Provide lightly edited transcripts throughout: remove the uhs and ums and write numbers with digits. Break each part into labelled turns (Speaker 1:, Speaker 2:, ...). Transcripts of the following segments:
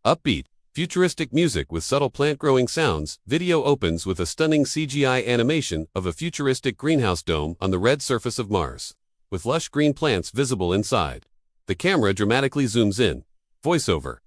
Speaker 1: Upbeat, futuristic music with subtle plant-growing sounds, video opens with a stunning CGI animation of a futuristic greenhouse dome on the red surface of Mars, with lush green plants visible inside. The camera dramatically zooms in. Voiceover.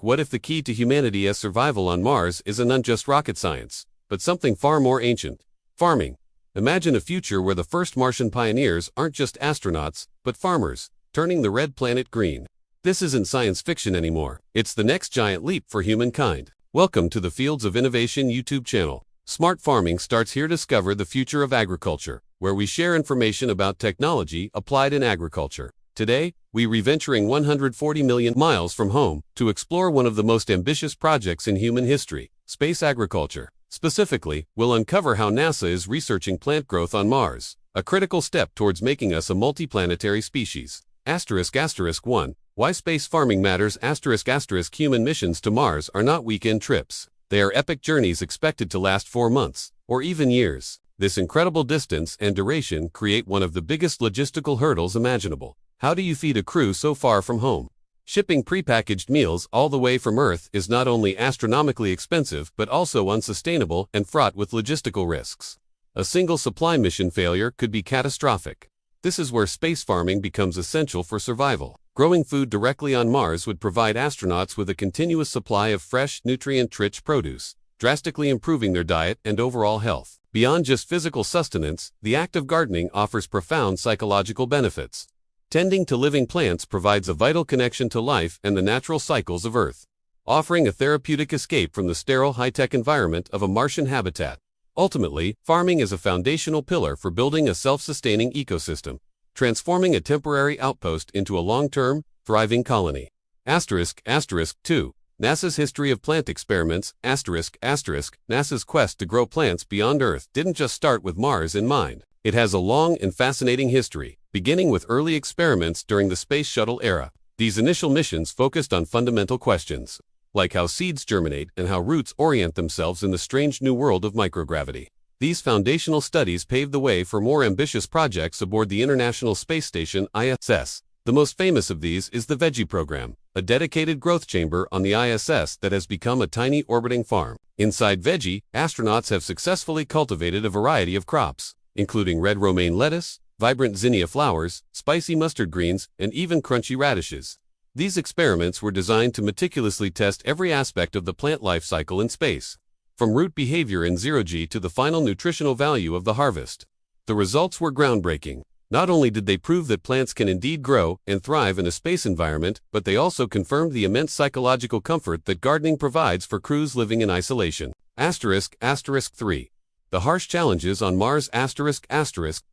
Speaker 1: What if the key to humanity's survival on Mars isn't just rocket science, but something far more ancient? Farming. Imagine a future where the first Martian pioneers aren't just astronauts, but farmers, turning the red planet green. This isn't science fiction anymore. It's the next giant leap for humankind. Welcome to the Fields of Innovation YouTube channel. Smart farming starts here. Discover the future of agriculture, where we share information about technology applied in agriculture. Today, we're venturing 140 million miles from home to explore one of the most ambitious projects in human history, space agriculture. Specifically, we'll uncover how NASA is researching plant growth on Mars, a critical step towards making us a multiplanetary species. ******* 1. Why space farming matters. ***** Human missions to Mars are not weekend trips. They are epic journeys expected to last 4 months, or even years. This incredible distance and duration create one of the biggest logistical hurdles imaginable. How do you feed a crew so far from home? Shipping prepackaged meals all the way from Earth is not only astronomically expensive but also unsustainable and fraught with logistical risks. A single supply mission failure could be catastrophic. This is where space farming becomes essential for survival. Growing food directly on Mars would provide astronauts with a continuous supply of fresh, nutrient-rich produce, drastically improving their diet and overall health. Beyond just physical sustenance, the act of gardening offers profound psychological benefits. Tending to living plants provides a vital connection to life and the natural cycles of Earth, offering a therapeutic escape from the sterile high-tech environment of a Martian habitat. Ultimately, farming is a foundational pillar for building a self-sustaining ecosystem, transforming a temporary outpost into a long-term, thriving colony. ****2. NASA's history of plant experiments. NASA's quest to grow plants beyond Earth didn't just start with Mars in mind. It has a long and fascinating history, beginning with early experiments during the Space Shuttle era. These initial missions focused on fundamental questions, like how seeds germinate and how roots orient themselves in the strange new world of microgravity. These foundational studies paved the way for more ambitious projects aboard the International Space Station (ISS). The most famous of these is the Veggie program, a dedicated growth chamber on the ISS that has become a tiny orbiting farm. Inside Veggie, astronauts have successfully cultivated a variety of crops, including red romaine lettuce, vibrant zinnia flowers, spicy mustard greens, and even crunchy radishes. These experiments were designed to meticulously test every aspect of the plant life cycle in space, from root behavior in zero-G to the final nutritional value of the harvest. The results were groundbreaking. Not only did they prove that plants can indeed grow and thrive in a space environment, but they also confirmed the immense psychological comfort that gardening provides for crews living in isolation. ***3. The harsh challenges on Mars.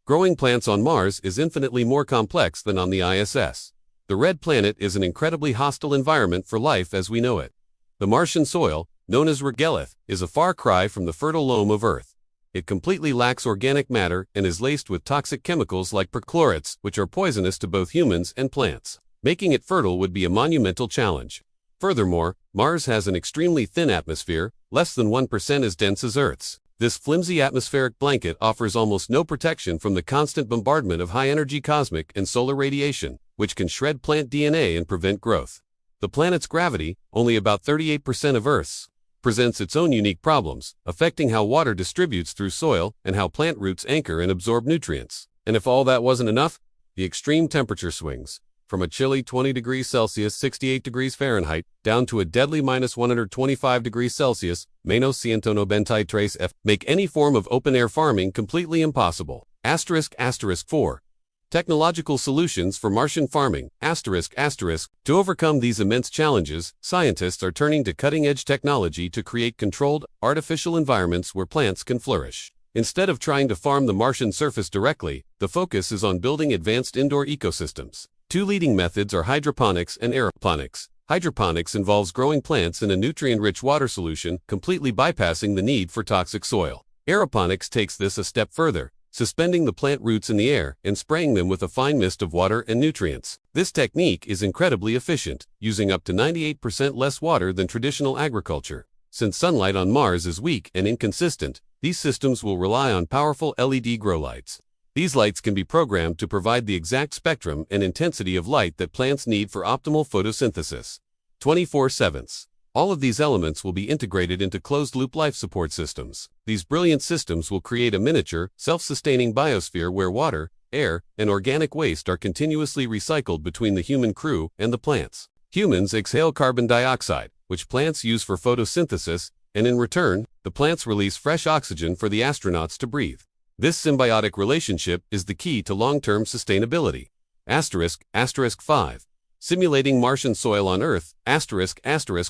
Speaker 1: Growing plants on Mars is infinitely more complex than on the ISS. The red planet is an incredibly hostile environment for life as we know it. The Martian soil, known as regolith, is a far cry from the fertile loam of Earth. It completely lacks organic matter and is laced with toxic chemicals like perchlorates, which are poisonous to both humans and plants. Making it fertile would be a monumental challenge. Furthermore, Mars has an extremely thin atmosphere, less than 1% as dense as Earth's. This flimsy atmospheric blanket offers almost no protection from the constant bombardment of high-energy cosmic and solar radiation, which can shred plant DNA and prevent growth. The planet's gravity, only about 38% of Earth's, presents its own unique problems, affecting how water distributes through soil and how plant roots anchor and absorb nutrients. And if all that wasn't enough, the extreme temperature swings, from a chilly 20 degrees Celsius (68 degrees Fahrenheit) down to a deadly minus 125 degrees Celsius (menos 193 F), make any form of open-air farming completely impossible. ***4. Technological solutions for Martian farming. ***. To overcome these immense challenges, scientists are turning to cutting-edge technology to create controlled, artificial environments where plants can flourish. Instead of trying to farm the Martian surface directly, the focus is on building advanced indoor ecosystems. Two leading methods are hydroponics and aeroponics. Hydroponics involves growing plants in a nutrient-rich water solution, completely bypassing the need for toxic soil. Aeroponics takes this a step further, suspending the plant roots in the air and spraying them with a fine mist of water and nutrients. This technique is incredibly efficient, using up to 98% less water than traditional agriculture. Since sunlight on Mars is weak and inconsistent, these systems will rely on powerful LED grow lights. These lights can be programmed to provide the exact spectrum and intensity of light that plants need for optimal photosynthesis. 24/7. All of these elements will be integrated into closed-loop life support systems. These brilliant systems will create a miniature, self-sustaining biosphere where water, air, and organic waste are continuously recycled between the human crew and the plants. Humans exhale carbon dioxide, which plants use for photosynthesis, and in return, the plants release fresh oxygen for the astronauts to breathe. This symbiotic relationship is the key to long-term sustainability. ****5. Simulating Martian soil on Earth,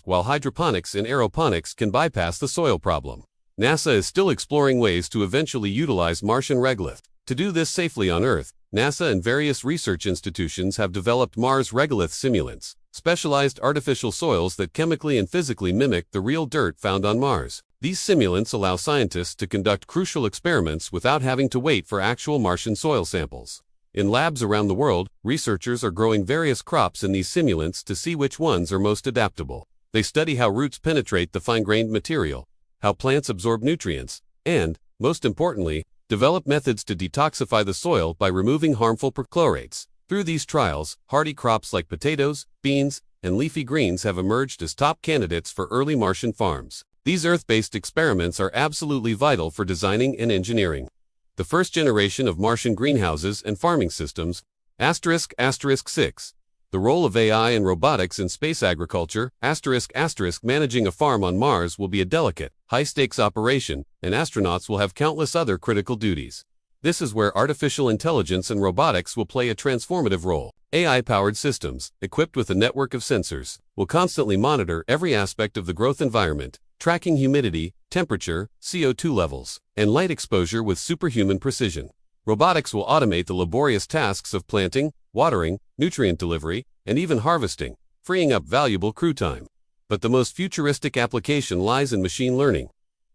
Speaker 1: while hydroponics and aeroponics can bypass the soil problem. NASA is still exploring ways to eventually utilize Martian regolith. To do this safely on Earth, NASA and various research institutions have developed Mars regolith simulants, specialized artificial soils that chemically and physically mimic the real dirt found on Mars. These simulants allow scientists to conduct crucial experiments without having to wait for actual Martian soil samples. In labs around the world, researchers are growing various crops in these simulants to see which ones are most adaptable. They study how roots penetrate the fine-grained material, how plants absorb nutrients, and, most importantly, develop methods to detoxify the soil by removing harmful perchlorates. Through these trials, hardy crops like potatoes, beans, and leafy greens have emerged as top candidates for early Martian farms. These Earth-based experiments are absolutely vital for designing and engineering the first generation of Martian greenhouses and farming systems. ***6. The role of AI and robotics in space agriculture. ***, managing a farm on Mars will be a delicate, high-stakes operation, and astronauts will have countless other critical duties. This is where artificial intelligence and robotics will play a transformative role. AI-powered systems, equipped with a network of sensors, will constantly monitor every aspect of the growth environment, tracking humidity, temperature, CO2 levels, and light exposure with superhuman precision. Robotics will automate the laborious tasks of planting, watering, nutrient delivery, and even harvesting, freeing up valuable crew time. But the most futuristic application lies in machine learning.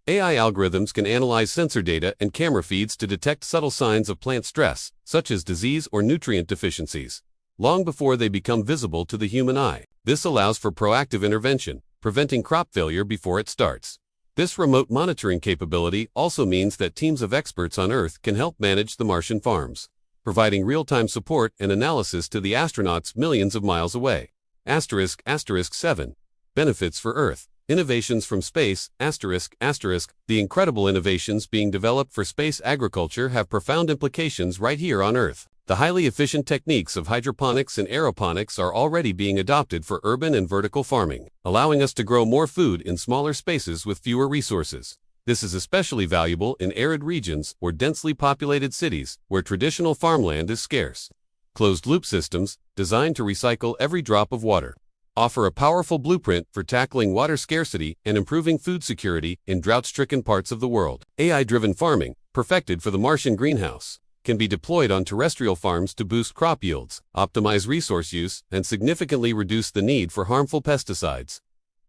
Speaker 1: AI algorithms can analyze sensor data and camera feeds to detect subtle signs of plant stress, such as disease or nutrient deficiencies, long before they become visible to the human eye. This allows for proactive intervention, preventing crop failure before it starts. This remote monitoring capability also means that teams of experts on Earth can help manage the Martian farms, providing real-time support and analysis to the astronauts millions of miles away. ***7. Benefits for Earth. Innovations from space. ***, the incredible innovations being developed for space agriculture have profound implications right here on Earth. The highly efficient techniques of hydroponics and aeroponics are already being adopted for urban and vertical farming, allowing us to grow more food in smaller spaces with fewer resources. This is especially valuable in arid regions or densely populated cities where traditional farmland is scarce. Closed-loop systems, designed to recycle every drop of water, offer a powerful blueprint for tackling water scarcity and improving food security in drought-stricken parts of the world. AI-driven farming, perfected for the Martian greenhouse, can be deployed on terrestrial farms to boost crop yields, optimize resource use, and significantly reduce the need for harmful pesticides.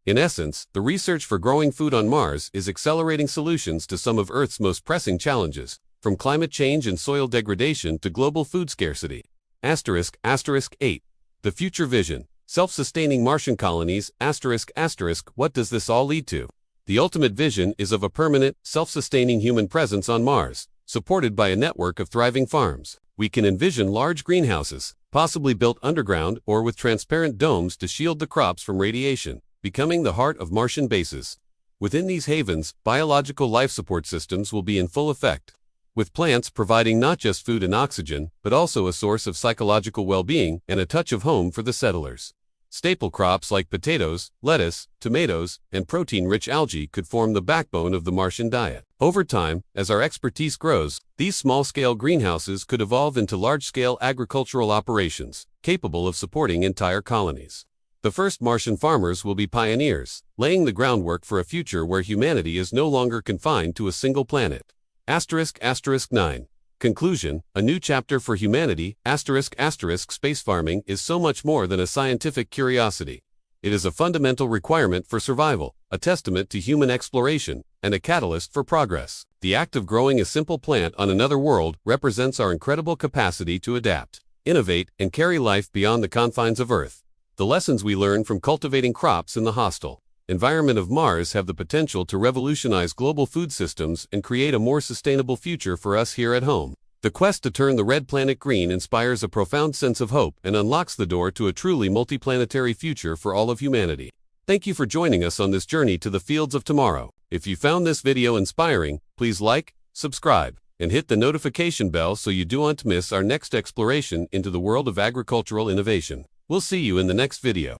Speaker 1: In essence, the research for growing food on Mars is accelerating solutions to some of Earth's most pressing challenges, from climate change and soil degradation to global food scarcity. ***8. The future vision. Self-sustaining Martian colonies. ***, what does this all lead to? The ultimate vision is of a permanent, self-sustaining human presence on Mars, supported by a network of thriving farms. We can envision large greenhouses, possibly built underground or with transparent domes to shield the crops from radiation, becoming the heart of Martian bases. Within these havens, biological life support systems will be in full effect, with plants providing not just food and oxygen, but also a source of psychological well-being and a touch of home for the settlers. Staple crops like potatoes, lettuce, tomatoes, and protein-rich algae could form the backbone of the Martian diet. Over time, as our expertise grows, these small-scale greenhouses could evolve into large-scale agricultural operations, capable of supporting entire colonies. The first Martian farmers will be pioneers, laying the groundwork for a future where humanity is no longer confined to a single planet. ***9. Conclusion, a new chapter for humanity. Space farming is so much more than a scientific curiosity. It is a fundamental requirement for survival, a testament to human exploration, and a catalyst for progress. The act of growing a simple plant on another world represents our incredible capacity to adapt, innovate, and carry life beyond the confines of Earth. The lessons we learn from cultivating crops in the hostile environment of Mars have the potential to revolutionize global food systems and create a more sustainable future for us here at home. The quest to turn the red planet green inspires a profound sense of hope and unlocks the door to a truly multiplanetary future for all of humanity. Thank you for joining us on this journey to the fields of tomorrow. If you found this video inspiring, please like, subscribe, and hit the notification bell so you don't miss our next exploration into the world of agricultural innovation. We'll see you in the next video.